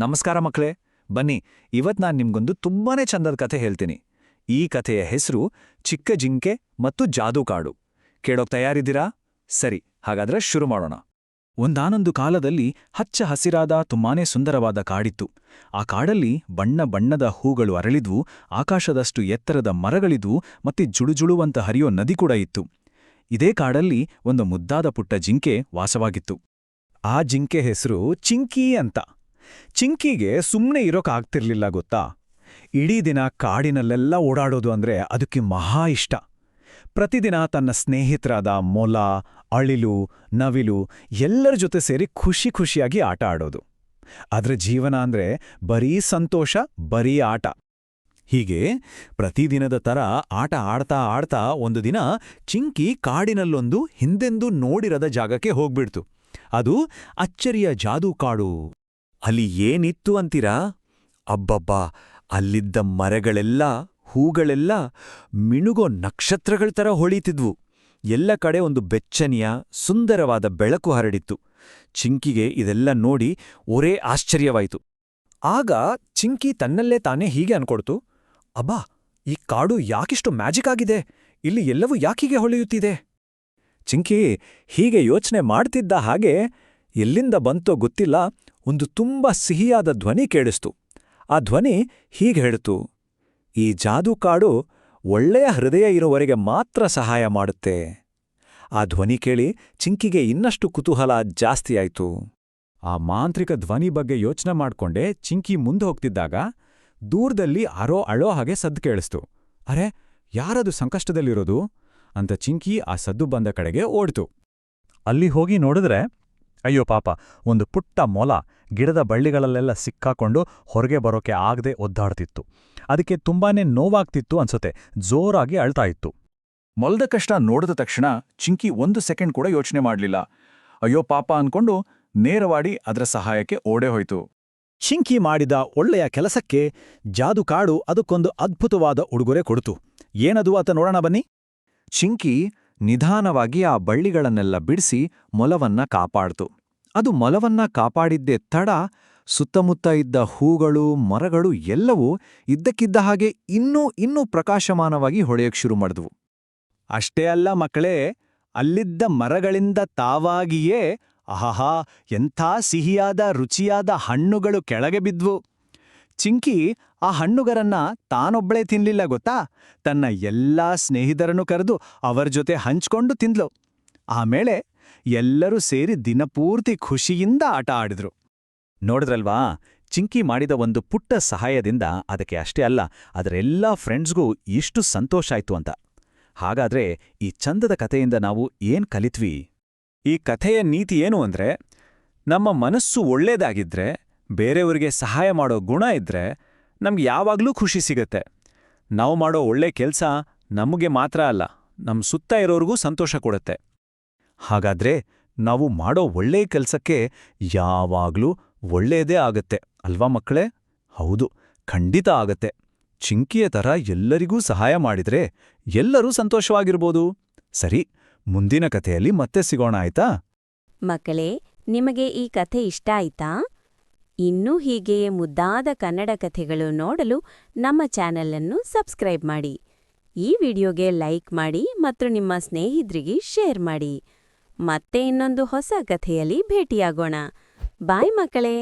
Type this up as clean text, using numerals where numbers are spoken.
ನಮಸ್ಕಾರ ಮಕ್ಕಳೇ, ಬನ್ನಿ ಇವತ್ ನಾನ್ ನಿಮ್ಗೊಂದು ತುಂಬಾನೇ ಚಂದದ ಕಥೆ ಹೇಳ್ತೀನಿ. ಈ ಕಥೆಯ ಹೆಸರು ಚಿಕ್ಕ ಜಿಂಕೆ ಮತ್ತು ಜಾದೂಕಾಡು. ಕೇಳೋಕ್ ತಯಾರಿದ್ದೀರಾ? ಸರಿ, ಹಾಗಾದ್ರೆ ಶುರು ಮಾಡೋಣ. ಒಂದಾನೊಂದು ಕಾಲದಲ್ಲಿ ಹಚ್ಚ ಹಸಿರಾದ ತುಂಬಾನೇ ಸುಂದರವಾದ ಕಾಡಿತ್ತು. ಆ ಕಾಡಲ್ಲಿ ಬಣ್ಣ ಬಣ್ಣದ ಹೂಗಳು ಅರಳಿದ್ವು, ಆಕಾಶದಷ್ಟು ಎತ್ತರದ ಮರಗಳಿದ್ವು, ಮತ್ತೆ ಜುಳುಜುಳುವಂತ ಹರಿಯೋ ನದಿ ಕೂಡ ಇತ್ತು. ಇದೇ ಕಾಡಲ್ಲಿ ಒಂದು ಮುದ್ದಾದ ಪುಟ್ಟ ಜಿಂಕೆ ವಾಸವಾಗಿತ್ತು. ಆ ಜಿಂಕೆ ಹೆಸರು ಚಿಂಕಿ ಅಂತ. ಚಿಂಕಿಗೆ ಸುಮ್ಮನೆ ಇರೋಕಾಗ್ತಿರ್ಲಿಲ್ಲ ಗೊತ್ತಾ. ಇಡೀ ದಿನ ಕಾಡಿನಲ್ಲೆಲ್ಲ ಓಡಾಡೋದು ಅಂದ್ರೆ ಅದಕ್ಕೆ ಮಹಾ ಇಷ್ಟ. ಪ್ರತಿದಿನ ತನ್ನ ಸ್ನೇಹಿತರಾದ ಮೊಲ, ಅಳಿಲು, ನವಿಲು ಎಲ್ಲರ ಜೊತೆ ಸೇರಿ ಖುಷಿ ಖುಷಿಯಾಗಿ ಆಟ ಆಡೋದು. ಆದ್ರೆ ಜೀವನ ಅಂದ್ರೆ ಬರೀ ಸಂತೋಷ, ಬರೀ ಆಟ. ಹೀಗೆ ಪ್ರತಿದಿನದ ತರ ಆಟ ಆಡ್ತಾ ಆಡ್ತಾ ಒಂದು ದಿನ ಚಿಂಕಿ ಕಾಡಿನಲ್ಲೊಂದು ಹಿಂದೆಂದೂ ನೋಡಿರದ ಜಾಗಕ್ಕೆ ಹೋಗ್ಬಿಡ್ತು. ಅದು ಅಚ್ಚರಿಯ ಜಾದೂಕಾಡು. ಅಲ್ಲಿ ಏನಿತ್ತು ಅಂತೀರಾ? ಅಬ್ಬಬ್ಬಾ, ಅಲ್ಲಿದ್ದ ಮರಗಳೆಲ್ಲ, ಹೂಗಳೆಲ್ಲ ಮಿಣುಗೋ ನಕ್ಷತ್ರಗಳ ಥರ ಹೊಳೀತಿದ್ವು. ಎಲ್ಲ ಕಡೆ ಒಂದು ಬೆಚ್ಚನೆಯ ಸುಂದರವಾದ ಬೆಳಕು ಹರಡಿತ್ತು. ಚಿಂಕಿಗೆ ಇದೆಲ್ಲ ನೋಡಿ ಒರೇ ಆಶ್ಚರ್ಯವಾಯಿತು. ಆಗ ಚಿಂಕಿ ತನ್ನಲ್ಲೇ ತಾನೇ ಹೀಗೆ ಅನ್ಕೊಡ್ತು, ಅಬ್ಬಾ, ಈ ಕಾಡು ಯಾಕಿಷ್ಟು ಮ್ಯಾಜಿಕ್ ಆಗಿದೆ, ಇಲ್ಲಿ ಎಲ್ಲವೂ ಯಾಕೀಗೆ ಹೊಳೆಯುತ್ತಿದೆ. ಚಿಂಕಿ ಹೀಗೆ ಯೋಚನೆ ಮಾಡ್ತಿದ್ದ ಹಾಗೆ ಎಲ್ಲಿಂದ ಬಂತೋ ಗೊತ್ತಿಲ್ಲ, ಒಂದು ತುಂಬಾ ಸಿಹಿಯಾದ ಧ್ವನಿ ಕೇಳಿಸ್ತು. ಆ ಧ್ವನಿ ಹೀಗೆ ಹೇಳಿತು, ಈ ಜಾದೂಕಾಡು ಒಳ್ಳೆಯ ಹೃದಯ ಇರೋವರೆಗೆ ಮಾತ್ರ ಸಹಾಯ ಮಾಡುತ್ತೆ. ಆ ಧ್ವನಿ ಕೇಳಿ ಚಿಂಕಿಗೆ ಇನ್ನಷ್ಟು ಕುತೂಹಲ ಜಾಸ್ತಿಯಾಯಿತು. ಆ ಮಾಂತ್ರಿಕ ಧ್ವನಿ ಬಗ್ಗೆ ಯೋಚನೆ ಮಾಡ್ಕೊಂಡೇ ಚಿಂಕಿ ಮುಂದೆ ಹೋಗ್ತಿದ್ದಾಗ ದೂರದಲ್ಲಿ ಅಳೋ ಹಾಗೆ ಸದ್ದು ಕೇಳಿಸ್ತು. ಅರೆ, ಯಾರದು ಸಂಕಷ್ಟದಲ್ಲಿರೋದು ಅಂತ ಚಿಂಕಿ ಆ ಸದ್ದು ಬಂದ ಕಡೆಗೆ ಓಡ್ತು. ಅಲ್ಲಿ ಹೋಗಿ ನೋಡಿದ್ರೆ, ಅಯ್ಯೋ ಪಾಪ, ಒಂದು ಪುಟ್ಟ ಮೊಲ ಗಿಡದ ಬಳ್ಳಿಗಳಲ್ಲೆಲ್ಲ ಸಿಕ್ಕಾಕೊಂಡು ಹೊರಗೆ ಬರೋಕೆ ಆಗದೆ ಒದ್ದಾಡ್ತಿತ್ತು. ಅದಕ್ಕೆ ತುಂಬಾನೇ ನೋವಾಗ್ತಿತ್ತು ಅನ್ಸುತ್ತೆ, ಜೋರಾಗಿ ಅಳ್ತಾ ಇತ್ತು. ಮೊಲದ ಕಷ್ಟ ನೋಡಿದ ತಕ್ಷಣ ಚಿಂಕಿ 1 ಸೆಕೆಂಡ್ ಕೂಡ ಯೋಚನೆ ಮಾಡಲಿಲ್ಲ. ಅಯ್ಯೋ ಪಾಪ ಅನ್ಕೊಂಡು ನೇರವಾಡಿ ಅದರ ಸಹಾಯಕ್ಕೆ ಓಡೇ ಹೋಯ್ತು. ಚಿಂಕಿ ಮಾಡಿದ ಒಳ್ಳೆಯ ಕೆಲಸಕ್ಕೆ ಜಾದೂಕಾಡು ಅದಕ್ಕೊಂದು ಅದ್ಭುತವಾದ ಉಡುಗೊರೆ ಕೊಡ್ತು. ಏನದು ಅಂತ ನೋಡೋಣ ಬನ್ನಿ. ಚಿಂಕಿ ನಿಧಾನವಾಗಿ ಆ ಬಳ್ಳಿಗಳನ್ನೆಲ್ಲ ಬಿಡಿಸಿ ಮೊಲವನ್ನ ಕಾಪಾಡ್ತು. ಅದು ಮೊಲವನ್ನ ಕಾಪಾಡಿದ್ದೇ ತಡ ಸುತ್ತಮುತ್ತ ಇದ್ದ ಹೂಗಳು, ಮರಗಳು ಎಲ್ಲವೂ ಇದ್ದಕ್ಕಿದ್ದ ಹಾಗೆ ಇನ್ನೂ ಪ್ರಕಾಶಮಾನವಾಗಿ ಹೊಳೆಯಕ್ಕೆ ಶುರು ಮಾಡಿದ್ವು. ಅಷ್ಟೇ ಅಲ್ಲ ಮಕ್ಕಳೇ, ಅಲ್ಲಿದ್ದ ಮರಗಳಿಂದ ತಾವಾಗಿಯೇ ಆಹಾ, ಎಂಥ ಸಿಹಿಯಾದ ರುಚಿಯಾದ ಹಣ್ಣುಗಳು ಕೆಳಗೆ ಬಿದ್ವು. ಚಿಂಕಿ ಆ ಹಣ್ಣುಗರನ್ನ ತಾನೊಬ್ಬಳೇ ತಿನ್ಲಿಲ್ಲ ಗೊತ್ತಾ, ತನ್ನ ಎಲ್ಲಾ ಸ್ನೇಹಿತರನ್ನು ಕರೆದು ಅವರ ಜೊತೆ ಹಂಚ್ಕೊಂಡು ತಿಂದ್ಲು. ಆಮೇಲೆ ಎಲ್ಲರೂ ಸೇರಿ ದಿನಪೂರ್ತಿ ಖುಷಿಯಿಂದ ಆಟ ಆಡಿದ್ರು. ನೋಡಿದ್ರಲ್ವಾ, ಚಿಂಕಿ ಮಾಡಿದ ಒಂದು ಪುಟ್ಟ ಸಹಾಯದಿಂದ ಅದಕ್ಕೆ ಅಷ್ಟೇ ಅಲ್ಲ, ಅದರ ಎಲ್ಲಾ ಫ್ರೆಂಡ್ಸ್ಗೂ ಎಷ್ಟು ಸಂತೋಷ ಆಯ್ತು ಅಂತ. ಹಾಗಾದ್ರೆ ಈ ಚಂದದ ಕಥೆಯಿಂದ ನಾವು ಏನ್ ಕಲಿತ್ವಿ? ಈ ಕಥೆಯ ನೀತಿ ಏನು ಅಂದ್ರೆ, ನಮ್ಮ ಮನಸ್ಸು ಒಳ್ಳೇದಾಗಿದ್ರೆ, ಬೇರೆಯವರಿಗೆ ಸಹಾಯ ಮಾಡೋ ಗುಣ ಇದ್ರೆ ನಮ್ಗೆ ಯಾವಾಗ್ಲೂ ಖುಷಿ ಸಿಗತ್ತೆ. ನಾವು ಮಾಡೋ ಒಳ್ಳೆ ಕೆಲ್ಸ ನಮಗೆ ಮಾತ್ರ ಅಲ್ಲ, ನಮ್ ಸುತ್ತ ಇರೋರ್ಗೂ ಸಂತೋಷ ಕೊಡುತ್ತೆ. ಹಾಗಾದ್ರೆ ನಾವು ಮಾಡೋ ಒಳ್ಳೆಯ ಕೆಲ್ಸಕ್ಕೆ ಯಾವಾಗ್ಲೂ ಒಳ್ಳೆಯದೇ ಆಗತ್ತೆ ಅಲ್ವಾ ಮಕ್ಕಳೇ? ಹೌದು, ಖಂಡಿತ ಆಗತ್ತೆ. ಚಿಂಕಿಯ ಥರ ಎಲ್ಲರಿಗೂ ಸಹಾಯ ಮಾಡಿದ್ರೆ ಎಲ್ಲರೂ ಸಂತೋಷವಾಗಿರ್ಬೋದು. ಸರಿ, ಮುಂದಿನ ಕಥೆಯಲ್ಲಿ ಮತ್ತೆ ಸಿಗೋಣ, ಆಯ್ತಾ? ಮಕ್ಕಳೇ, ನಿಮಗೆ ಈ ಕಥೆ ಇಷ್ಟ ಆಯ್ತಾ? ಇನ್ನೂ ಹೀಗೆಯೇ ಮುದ್ದಾದ ಕನ್ನಡ ಕಥೆಗಳು ನೋಡಲು ನಮ್ಮ ಚಾನೆಲ್ ಅನ್ನು ಸಬ್ಸ್ಕ್ರೈಬ್ ಮಾಡಿ. ಈ ವಿಡಿಯೋಗೆ ಲೈಕ್ ಮಾಡಿ ಮತ್ತು ನಿಮ್ಮ ಸ್ನೇಹಿತರಿಗೆ ಶೇರ್ ಮಾಡಿ. ಮತ್ತೆ ಇನ್ನೊಂದು ಹೊಸ ಕಥೆಯಲ್ಲಿ ಭೇಟಿಯಾಗೋಣ. ಬಾಯ್ ಮಕ್ಕಳೇ.